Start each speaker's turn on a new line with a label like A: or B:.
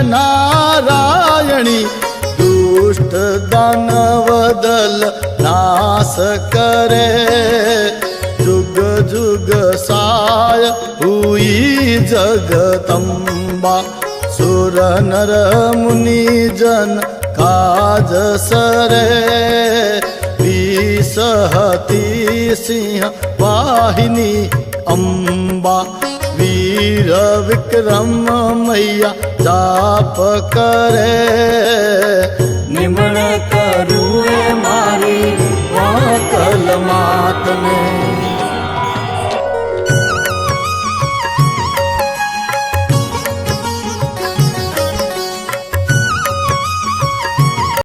A: नारायणी दुष्ट दानव दल नाश करे जुग जुग साय हुई जगदम्बा सुर नर मुनि जन काज सरे विसहती सिंह वाहिनी अम्बा वीर विक्रम मैया जाप करे